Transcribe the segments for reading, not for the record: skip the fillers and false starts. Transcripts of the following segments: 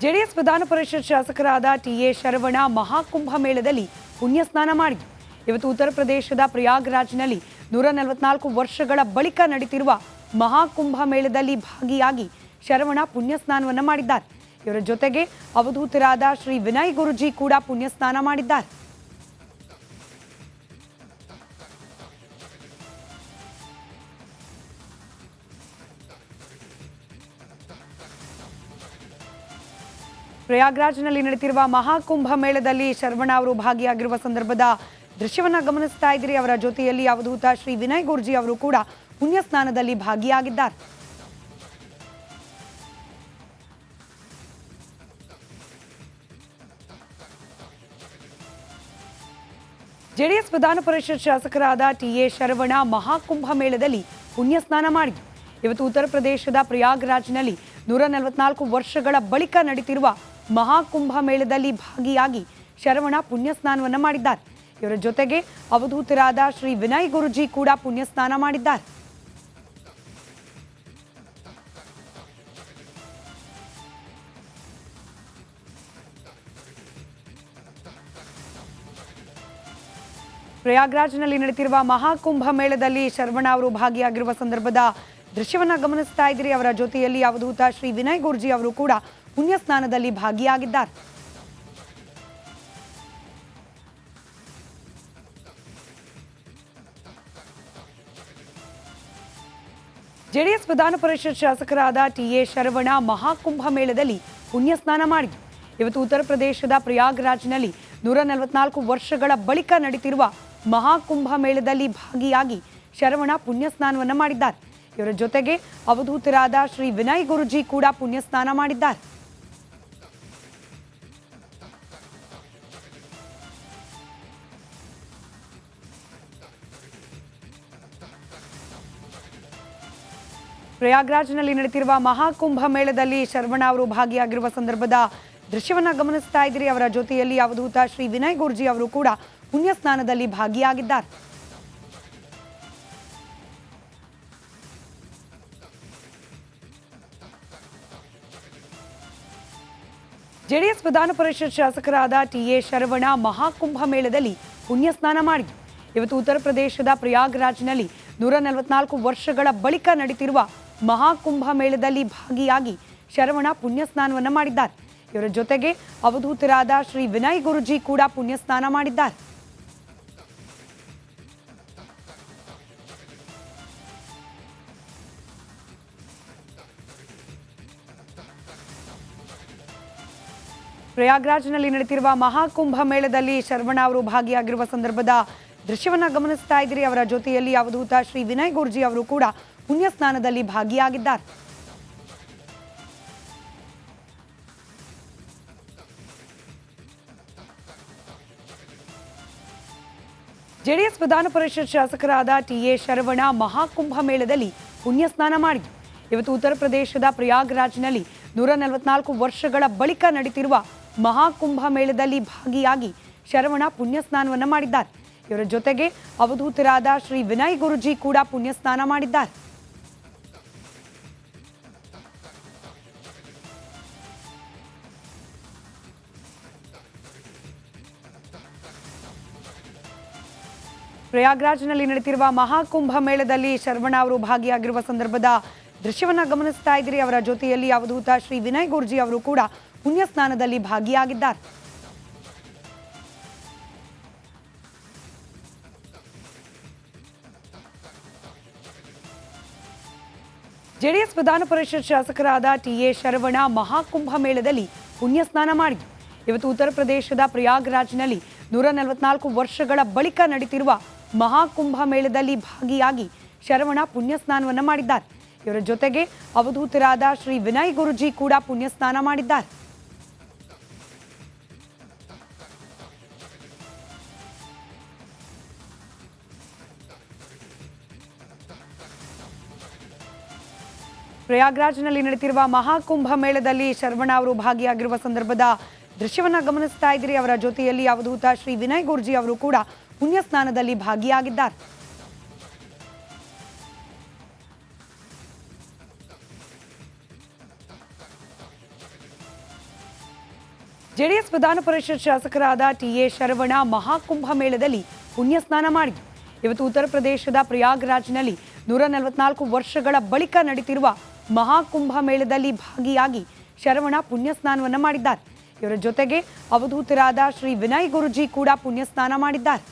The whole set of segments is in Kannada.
ಜೆಡಿಎಸ್ ವಿಧಾನ ಪರಿಷತ್ ಶಾಸಕರಾದ ಟಿ.ಎ. ಶರವಣ ಮಹಾಕುಂಭ ಮೇಳದಲ್ಲಿ ಪುಣ್ಯ ಸ್ನಾನ ಮಾಡಿದರು. ಇವತ್ತು ಉತ್ತರ ಪ್ರದೇಶದ ಪ್ರಯಾಗ್ರಾಜ್ನಲ್ಲಿ 144 ವರ್ಷಗಳ ಬಳಿಕ ನಡೆಯುತ್ತಿರುವ ಮಹಾಕುಂಭ ಮೇಳದಲ್ಲಿ ಭಾಗಿಯಾಗಿ ಶರವಣ ಪುಣ್ಯ ಸ್ನಾನವನ್ನು ಮಾಡಿದ್ದಾರೆ. ಇವರ ಜೊತೆಗೆ ಅವಧೂತರಾದ ಶ್ರೀ ವಿನಯ್ ಗುರುಜಿ ಕೂಡ ಪುಣ್ಯ ಸ್ನಾನ ಮಾಡಿದ್ದಾರೆ. ಪ್ರಯಾಗ್ರಾಜ್ನಲ್ಲಿ ನಡೆಯುತ್ತಿರುವ ಮಹಾಕುಂಭ ಮೇಳದಲ್ಲಿ ಶರವಣ ಅವರು ಭಾಗಿಯಾಗಿರುವ ಸಂದರ್ಭದ ದೃಶ್ಯವನ್ನ ಗಮನಿಸ್ತಾ ಇದ್ದೀರಿ. ಅವರ ಜೊತೆಯಲ್ಲಿ ಅವಧೂತ ಶ್ರೀ ವಿನಯ್ ಗುರುಜಿ ಅವರು ಕೂಡ ಪುಣ್ಯ ಸ್ನಾನದಲ್ಲಿ ಭಾಗಿಯಾಗಿದ್ದಾರೆ. ಜೆಡಿಎಸ್ ವಿಧಾನ ಪರಿಷತ್ ಶಾಸಕರಾದ ಟಿ.ಎ. ಶರವಣ ಮಹಾಕುಂಭ ಮೇಳದಲ್ಲಿ ಪುಣ್ಯ ಸ್ನಾನ ಮಾಡಿದರು. ಇವತ್ತು ಉತ್ತರ ಪ್ರದೇಶದ ಪ್ರಯಾಗ್ರಾಜ್ನಲ್ಲಿ 144 ವರ್ಷಗಳ ಬಳಿಕ ನಡೆಯುತ್ತಿರುವ ಮಹಾಕುಂಭ ಮೇಳದಲ್ಲಿ ಭಾಗಿಯಾಗಿ ಶರವಣ ಪುಣ್ಯ ಸ್ನಾನವನ್ನು ಮಾಡಿದ್ದಾರೆ. ಇವರ ಜೊತೆಗೆ ಅವಧೂತರಾದ ಶ್ರೀ ವಿನಯ್ ಗುರುಜಿ ಕೂಡ ಪುಣ್ಯ ಸ್ನಾನ ಮಾಡಿದ್ದಾರೆ. ಪ್ರಯಾಗ್ರಾಜ್ನಲ್ಲಿ ನಡೆಯುತ್ತಿರುವ ಮಹಾಕುಂಭ ಮೇಳದಲ್ಲಿ ಶರವಣ ಅವರು ಭಾಗಿಯಾಗಿರುವ ಸಂದರ್ಭದ ದೃಶ್ಯವನ್ನ ಗಮನಿಸ್ತಾ ಇದ್ದೀರಿ. ಅವರ ಜೊತೆಯಲ್ಲಿ ಅವಧೂತ ಶ್ರೀ ವಿನಯ್ ಗುರುಜಿ ಅವರು ಕೂಡ ಪುಣ್ಯ ಸ್ನಾನದಲ್ಲಿ ಭಾಗಿಯಾಗಿದ್ದಾರೆ. ಜೆಡಿಎಸ್ ವಿಧಾನ ಪರಿಷತ್ ಶಾಸಕರಾದ ಟಿ.ಎ. ಶರವಣ ಮಹಾಕುಂಭ ಮೇಳದಲ್ಲಿ ಪುಣ್ಯ ಸ್ನಾನ ಮಾಡಿದರು. ಇವತ್ತು ಉತ್ತರ ಪ್ರದೇಶದ ಪ್ರಯಾಗ್ರಾಜ್ನಲ್ಲಿ 144 ವರ್ಷಗಳ ಬಳಿಕ ನಡೆಯುತ್ತಿರುವ ಮಹಾಕುಂಭ ಮೇಳದಲ್ಲಿ ಭಾಗಿಯಾಗಿ ಶರವಣ ಪುಣ್ಯ ಸ್ನಾನವನ್ನು ಮಾಡಿದ್ದಾರೆ. ಇವರ ಜೊತೆಗೆ ಅವಧೂತರಾದ ಶ್ರೀ ವಿನಯ್ ಗುರುಜಿ ಕೂಡ ಪುಣ್ಯ ಸ್ನಾನ ಮಾಡಿದ್ದಾರೆ. ಪ್ರಯಾಗ್ರಾಜ್ನಲ್ಲಿ ನಡೆಯುತ್ತಿರುವ ಮಹಾಕುಂಭ ಮೇಳದಲ್ಲಿ ಶರವಣ ಅವರು ಭಾಗಿಯಾಗಿರುವ ಸಂದರ್ಭದ ದೃಶ್ಯವನ್ನ ಗಮನಿಸ್ತಾ ಇದ್ದೀರಿ. ಅವರ ಜೊತೆಯಲ್ಲಿ ಅವಧೂತ ಶ್ರೀ ವಿನಯ್ ಗುರುಜಿ ಅವರು ಕೂಡ ಪುಣ್ಯ ಸ್ನಾನದಲ್ಲಿ ಭಾಗಿಯಾಗಿದ್ದಾರೆ. ಜೆಡಿಎಸ್ ವಿಧಾನ ಪರಿಷತ್ ಶಾಸಕರಾದ ಟಿ.ಎ. ಶರವಣ ಮಹಾಕುಂಭ ಮೇಳದಲ್ಲಿ ಪುಣ್ಯ ಸ್ನಾನ ಮಾಡಿದರು. ಇವತ್ತು ಉತ್ತರ ಪ್ರದೇಶದ ಪ್ರಯಾಗ್ರಾಜ್ನಲ್ಲಿ 144 ವರ್ಷಗಳ ಬಳಿಕ ನಡೆಯುತ್ತಿರುವ ಮಹಾಕುಂಭ ಮೇಳದಲ್ಲಿ ಭಾಗಿಯಾಗಿ ಶರವಣ ಪುಣ್ಯ ಸ್ನಾನವನ್ನು ಮಾಡಿದ್ದಾರೆ. ಇವರ ಜೊತೆಗೆ ಅವಧೂತರಾದ ಶ್ರೀ ವಿನಯ್ ಗುರುಜಿ ಕೂಡ ಪುಣ್ಯ ಸ್ನಾನ ಮಾಡಿದ್ದಾರೆ. ಪ್ರಯಾಗ್ರಾಜ್ನಲ್ಲಿ ನಡೆಯುತ್ತಿರುವ ಮಹಾಕುಂಭ ಮೇಳದಲ್ಲಿ ಶರವಣ ಅವರು ಭಾಗಿಯಾಗಿರುವ ಸಂದರ್ಭದ ದೃಶ್ಯವನ್ನ ಗಮನಿಸ್ತಾ ಇದ್ದೀರಿ. ಅವರ ಜೊತೆಯಲ್ಲಿ ಅವಧೂತ ಶ್ರೀ ವಿನಯ್ ಗುರುಜಿ ಅವರು ಕೂಡ ಪುಣ್ಯ ಸ್ನಾನದಲ್ಲಿ ಭಾಗಿಯಾಗಿದ್ದಾರೆ. ಜೆಡಿಎಸ್ ವಿಧಾನ ಪರಿಷತ್ ಶಾಸಕರಾದ ಟಿ.ಎ. ಶರವಣ ಮಹಾಕುಂಭ ಮೇಳದಲ್ಲಿ ಪುಣ್ಯ ಸ್ನಾನ ಮಾಡಿದರು. ಇವತ್ತು ಉತ್ತರ ಪ್ರದೇಶದ ಪ್ರಯಾಗ್ರಾಜ್ನಲ್ಲಿ 144 ವರ್ಷಗಳ ಬಳಿಕ ನಡೆಯುತ್ತಿರುವ ಮಹಾಕುಂಭ ಮೇಳದಲ್ಲಿ ಭಾಗಿಯಾಗಿ ಶರವಣ ಪುಣ್ಯ ಸ್ನಾನವನ್ನು ಮಾಡಿದ್ದಾರೆ. ಇವರ ಜೊತೆಗೆ ಅವಧೂತರಾದ ಶ್ರೀ ವಿನಯ್ ಗುರುಜಿ ಕೂಡ ಪುಣ್ಯ ಸ್ನಾನ ಮಾಡಿದ್ದಾರೆ. ಪ್ರಯಾಗ್ರಾಜ್ನಲ್ಲಿ ನಡೆಯುತ್ತಿರುವ ಮಹಾಕುಂಭ ಮೇಳದಲ್ಲಿ ಶರವಣ ಅವರು ಭಾಗಿಯಾಗಿರುವ ಸಂದರ್ಭದ ದೃಶ್ಯವನ್ನ ಗಮನಿಸ್ತಾ ಇದ್ದೀರಿ. ಅವರ ಜೊತೆಯಲ್ಲಿ ಅವಧೂತ ಶ್ರೀ ವಿನಯ್ ಗುರುಜಿ ಅವರು ಕೂಡ ಪುಣ್ಯ ಸ್ನಾನದಲ್ಲಿ ಭಾಗಿಯಾಗಿದ್ದಾರೆ. ಜೆಡಿಎಸ್ ವಿಧಾನ ಪರಿಷತ್ ಶಾಸಕರಾದ ಟಿ.ಎ. ಶರವಣ ಮಹಾಕುಂಭ ಮೇಳದಲ್ಲಿ ಪುಣ್ಯ ಸ್ನಾನ ಮಾಡಿದರು. ಇವತ್ತು ಉತ್ತರ ಪ್ರದೇಶದ ಪ್ರಯಾಗ್ರಾಜ್ನಲ್ಲಿ 144 ವರ್ಷಗಳ ಬಳಿಕ ನಡೆಯುತ್ತಿರುವ ಮಹಾಕುಂಭ ಮೇಳದಲ್ಲಿ ಭಾಗಿಯಾಗಿ ಶರವಣ ಪುಣ್ಯ ಸ್ನಾನವನ್ನು ಮಾಡಿದ್ದಾರೆ. ಇವರ ಜೊತೆಗೆ ಅವಧೂತರಾದ ಶ್ರೀ ವಿನಯ್ ಗುರುಜಿ ಕೂಡ ಪುಣ್ಯ ಸ್ನಾನ ಮಾಡಿದ್ದಾರೆ. ಪ್ರಯಾಗ್ರಾಜ್ನಲ್ಲಿ ನಡೆಯುತ್ತಿರುವ ಮಹಾಕುಂಭ ಮೇಳದಲ್ಲಿ ಶರವಣ ಅವರು ಭಾಗಿಯಾಗಿರುವ ಸಂದರ್ಭದ ದೃಶ್ಯವನ್ನ ಗಮನಿಸ್ತಾ ಇದ್ದೀರಿ. ಅವರ ಜೊತೆಯಲ್ಲಿ ಅವಧೂತ ಶ್ರೀ ವಿನಯ್ ಗುರುಜಿ ಅವರು ಕೂಡ ಪುಣ್ಯ ಸ್ನಾನದಲ್ಲಿ ಭಾಗಿಯಾಗಿದ್ದಾರೆ. ಜೆಡಿಎಸ್ ವಿಧಾನ ಪರಿಷತ್ ಶಾಸಕರಾದ ಟಿ.ಎ. ಶರವಣ ಮಹಾಕುಂಭ ಮೇಳದಲ್ಲಿ ಪುಣ್ಯ ಸ್ನಾನ ಮಾಡಿದರು. ಇವತ್ತು ಉತ್ತರ ಪ್ರದೇಶದ ಪ್ರಯಾಗ್ರಾಜ್ನಲ್ಲಿ 144 ವರ್ಷಗಳ ಬಳಿಕ ನಡೆಯುತ್ತಿರುವ ಮಹಾಕುಂಭ ಮೇಳದಲ್ಲಿ ಭಾಗಿಯಾಗಿ ಶರವಣ ಪುಣ್ಯ ಸ್ನಾನವನ್ನು ಮಾಡಿದ್ದಾರೆ. ಇವರ ಜೊತೆಗೆ ಅವಧೂತರಾದ ಶ್ರೀ ವಿನಯ್ ಗುರುಜಿ ಕೂಡ ಪುಣ್ಯ ಸ್ನಾನ ಮಾಡಿದ್ದಾರೆ.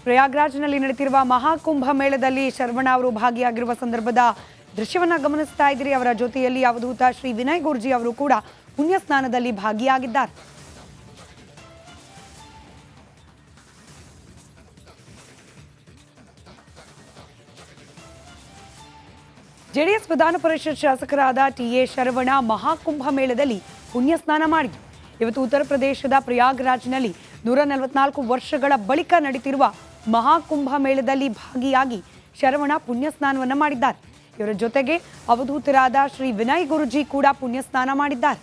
ಪ್ರಯಾಗ್ರಾಜ್ನಲ್ಲಿ ನಡೆಯುತ್ತಿರುವ ಮಹಾಕುಂಭ ಮೇಳದಲ್ಲಿ ಶರವಣ ಅವರು ಭಾಗಿಯಾಗಿರುವ ಸಂದರ್ಭದ ದೃಶ್ಯವನ್ನ ಗಮನಿಸ್ತಾ ಇದ್ದೀರಿ. ಅವರ ಜೊತೆಯಲ್ಲಿ ಅವಧೂತ ಶ್ರೀ ವಿನಯ್ ಗುರುಜಿ ಅವರು ಕೂಡ ಪುಣ್ಯ ಸ್ನಾನದಲ್ಲಿ ಭಾಗಿಯಾಗಿದ್ದಾರೆ. ಜೆಡಿಎಸ್ ವಿಧಾನ ಪರಿಷತ್ ಶಾಸಕರಾದ ಟಿ.ಎ. ಶರವಣ ಮಹಾಕುಂಭ ಮೇಳದಲ್ಲಿ ಪುಣ್ಯ ಸ್ನಾನ ಮಾಡಿದರು. ಇವತ್ತು ಉತ್ತರ ಪ್ರದೇಶದ ಪ್ರಯಾಗ್ರಾಜ್ನಲ್ಲಿ 144 ವರ್ಷಗಳ ಬಳಿಕ ನಡೆಯುತ್ತಿರುವ ಮಹಾಕುಂಭ ಮೇಳದಲ್ಲಿ ಭಾಗಿಯಾಗಿ ಶರವಣ ಪುಣ್ಯ ಸ್ನಾನವನ್ನು ಮಾಡಿದ್ದಾರೆ. ಇವರ ಜೊತೆಗೆ ಅವಧೂತರಾದ ಶ್ರೀ ವಿನಯ್ ಗುರುಜಿ ಕೂಡ ಪುಣ್ಯ ಸ್ನಾನ ಮಾಡಿದ್ದಾರೆ.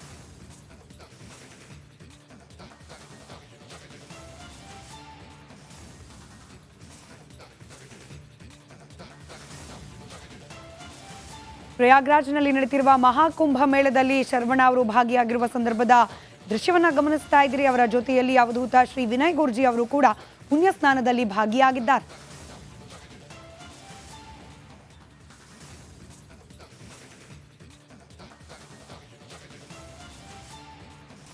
ಪ್ರಯಾಗ್ರಾಜ್ನಲ್ಲಿ ನಡೆಯುತ್ತಿರುವ ಮಹಾಕುಂಭ ಮೇಳದಲ್ಲಿ ಶರವಣ ಅವರು ಭಾಗಿಯಾಗಿರುವ ಸಂದರ್ಭದ ದೃಶ್ಯವನ್ನ ಗಮನಿಸ್ತಾ ಇದ್ದೀರಿ. ಅವರ ಜೊತೆಯಲ್ಲಿ ಅವಧೂತ ಶ್ರೀ ವಿನಯ್ ಗುರುಜಿ ಅವರು ಕೂಡ ಪುಣ್ಯ ಸ್ನಾನದಲ್ಲಿ ಭಾಗಿಯಾಗಿದ್ದಾರೆ.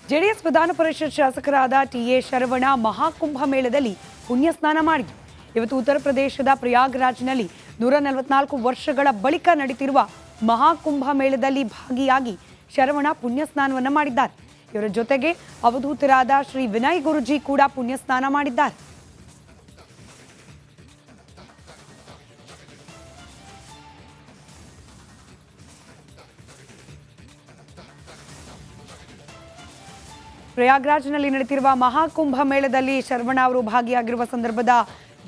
ಜೆಡಿಎಸ್ ವಿಧಾನ ಪರಿಷತ್ ಶಾಸಕರಾದ ಟಿ.ಎ. ಶರವಣ ಮಹಾಕುಂಭ ಮೇಳದಲ್ಲಿ ಪುಣ್ಯ ಸ್ನಾನ ಮಾಡಿದರು. ಇವತ್ತು ಉತ್ತರ ಪ್ರದೇಶದ ಪ್ರಯಾಗ್ರಾಜ್ನಲ್ಲಿ 144 ವರ್ಷಗಳ ಬಳಿಕ ನಡೆಯುತ್ತಿರುವ ಮಹಾಕುಂಭ ಮೇಳದಲ್ಲಿ ಭಾಗಿಯಾಗಿ ಶರವಣ ಪುಣ್ಯ ಸ್ನಾನವನ್ನು ಮಾಡಿದ್ದಾರೆ. ಇವರ ಜೊತೆಗೆ ಅವಧೂತರಾದ ಶ್ರೀ ವಿನಯ್ ಗುರುಜಿ ಕೂಡ ಪುಣ್ಯ ಸ್ನಾನ ಮಾಡಿದ್ದಾರೆ. ಪ್ರಯಾಗ್ರಾಜ್ನಲ್ಲಿ ನಡೆಯುತ್ತಿರುವ ಮಹಾಕುಂಭ ಮೇಳದಲ್ಲಿ ಶರವಣ ಅವರು ಭಾಗಿಯಾಗಿರುವ ಸಂದರ್ಭದ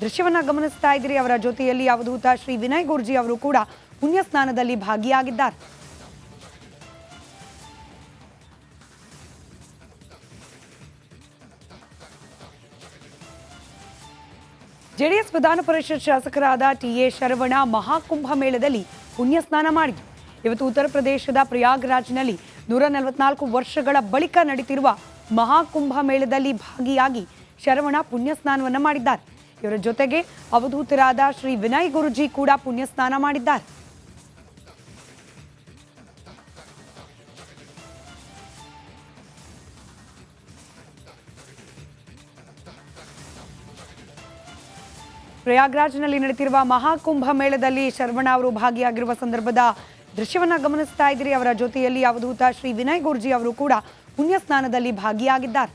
ದೃಶ್ಯವನ್ನ ಗಮನಿಸ್ತಾ ಇದ್ದೀರಿ. ಅವರ ಜೊತೆಯಲ್ಲಿ ಅವಧೂತ ಶ್ರೀ ವಿನಯ್ ಗುರುಜಿ ಅವರು ಕೂಡ ಪುಣ್ಯ ಸ್ನಾನದಲ್ಲಿ ಭಾಗಿಯಾಗಿದ್ದಾರೆ. ಜೆಡಿಎಸ್ ವಿಧಾನ ಪರಿಷತ್ ಶಾಸಕರಾದ ಟಿ.ಎ. ಶರವಣ ಮಹಾಕುಂಭ ಮೇಳದಲ್ಲಿ ಪುಣ್ಯ ಸ್ನಾನ ಮಾಡಿದರು. ಇವತ್ತು ಉತ್ತರ ಪ್ರದೇಶದ ಪ್ರಯಾಗ್ರಾಜ್ನಲ್ಲಿ 144 ವರ್ಷಗಳ ಬಳಿಕ ನಡೆಯುತ್ತಿರುವ ಮಹಾಕುಂಭ ಮೇಳದಲ್ಲಿ ಭಾಗಿಯಾಗಿ ಶರವಣ ಪುಣ್ಯ ಸ್ನಾನವನ್ನು ಮಾಡಿದ್ದಾರೆ. ಇವರ ಜೊತೆಗೆ ಅವಧೂತರಾದ ಶ್ರೀ ವಿನಯ್ ಗುರುಜಿ ಕೂಡ ಪುಣ್ಯ ಸ್ನಾನ ಮಾಡಿದ್ದಾರೆ. ಪ್ರಯಾಗ್ರಾಜ್ನಲ್ಲಿ ನಡೆಯುತ್ತಿರುವ ಮಹಾಕುಂಭ ಮೇಳದಲ್ಲಿ ಶರವಣ ಅವರು ಭಾಗಿಯಾಗಿರುವ ಸಂದರ್ಭದ ದೃಶ್ಯವನ್ನ ಗಮನಿಸ್ತಾ ಇದ್ದೀರಿ. ಅವರ ಜೊತೆಯಲ್ಲಿ ಅವಧೂತ ಶ್ರೀ ವಿನಯ್ ಗುರುಜಿ ಅವರು ಕೂಡ ಪುಣ್ಯ ಸ್ನಾನದಲ್ಲಿ ಭಾಗಿಯಾಗಿದ್ದಾರೆ.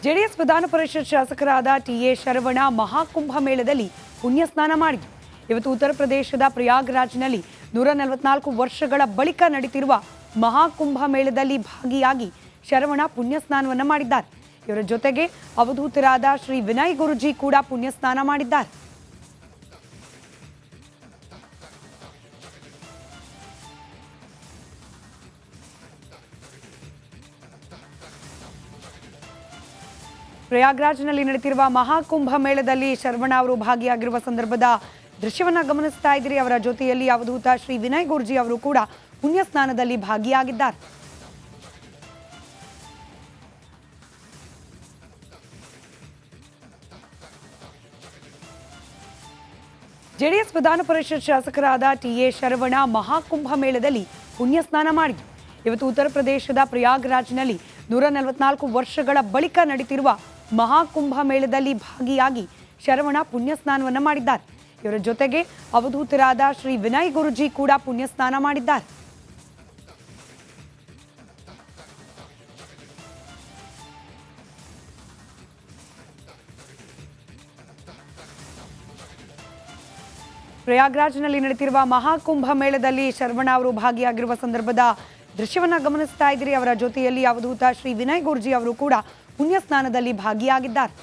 ಜೆಡಿಎಸ್ ವಿಧಾನ ಪರಿಷತ್ ಶಾಸಕರಾದ ಟಿ.ಎ. ಶರವಣ ಮಹಾಕುಂಭ ಮೇಳದಲ್ಲಿ ಪುಣ್ಯ ಸ್ನಾನ ಮಾಡಿದರು. ಇವತ್ತು ಉತ್ತರ ಪ್ರದೇಶದ ಪ್ರಯಾಗ್ರಾಜ್ನಲ್ಲಿ 144 ವರ್ಷಗಳ ಬಳಿಕ ನಡೆಯುತ್ತಿರುವ ಮಹಾಕುಂಭ ಮೇಳದಲ್ಲಿ ಭಾಗಿಯಾಗಿ ಶರವಣ ಪುಣ್ಯ ಸ್ನಾನವನ್ನು ಮಾಡಿದ್ದಾರೆ. ಇವರ ಜೊತೆಗೆ ಅವಧೂತರಾದ ಶ್ರೀ ವಿನಯ್ ಗುರುಜಿ ಕೂಡ ಪುಣ್ಯ ಸ್ನಾನ ಮಾಡಿದ್ದಾರೆ. ಪ್ರಯಾಗ್ರಾಜ್ನಲ್ಲಿ ನಡೆಯುತ್ತಿರುವ ಮಹಾಕುಂಭ ಮೇಳದಲ್ಲಿ ಶರವಣ ಅವರು ಭಾಗಿಯಾಗಿರುವ ಸಂದರ್ಭದ ದೃಶ್ಯವನ್ನ ಗಮನಿಸ್ತಾ ಇದ್ದೀರಿ. ಅವರ ಜೊತೆಯಲ್ಲಿ ಅವಧೂತ ಶ್ರೀ ವಿನಯ್ ಗುರುಜಿ ಅವರು ಕೂಡ ಪುಣ್ಯ ಸ್ನಾನದಲ್ಲಿ ಭಾಗಿಯಾಗಿದ್ದಾರೆ. ಜೆಡಿಎಸ್ ವಿಧಾನ ಪರಿಷತ್ ಶಾಸಕರಾದ ಟಿ.ಎ. ಶರವಣ ಮಹಾಕುಂಭ ಮೇಳದಲ್ಲಿ ಪುಣ್ಯ ಸ್ನಾನ ಮಾಡಿದರು. ಇವತ್ತು ಉತ್ತರ ಪ್ರದೇಶದ ಪ್ರಯಾಗ್ರಾಜ್ನಲ್ಲಿ 144 ವರ್ಷಗಳ ಬಳಿಕ ನಡೆಯುತ್ತಿರುವ ಮಹಾಕುಂಭ ಮೇಳದಲ್ಲಿ ಭಾಗಿಯಾಗಿ ಶರವಣ ಪುಣ್ಯ ಸ್ನಾನವನ್ನು ಮಾಡಿದ್ದಾರೆ. ಇವರ ಜೊತೆಗೆ ಅವಧೂತರಾದ ಶ್ರೀ ವಿನಯ್ ಗುರುಜಿ ಕೂಡ ಪುಣ್ಯ ಸ್ನಾನ ಮಾಡಿದ್ದಾರೆ. ಪ್ರಯಾಗ್ರಾಜ್ನಲ್ಲಿ ನಡೆಯುತ್ತಿರುವ ಮಹಾಕುಂಭ ಮೇಳದಲ್ಲಿ ಶರವಣ ಅವರು ಭಾಗಿಯಾಗಿರುವ ಸಂದರ್ಭದ ದೃಶ್ಯವನ್ನ ಗಮನಿಸ್ತಾ ಇದ್ದೀರಿ. ಅವರ ಜೊತೆಯಲ್ಲಿ ಅವಧೂತ ಶ್ರೀ ವಿನಯ್ ಗುರುಜಿ ಅವರು ಕೂಡ ಪುಣ್ಯ ಸ್ನಾನದಲ್ಲಿ ಭಾಗಿಯಾಗಿದ್ದಾರೆ.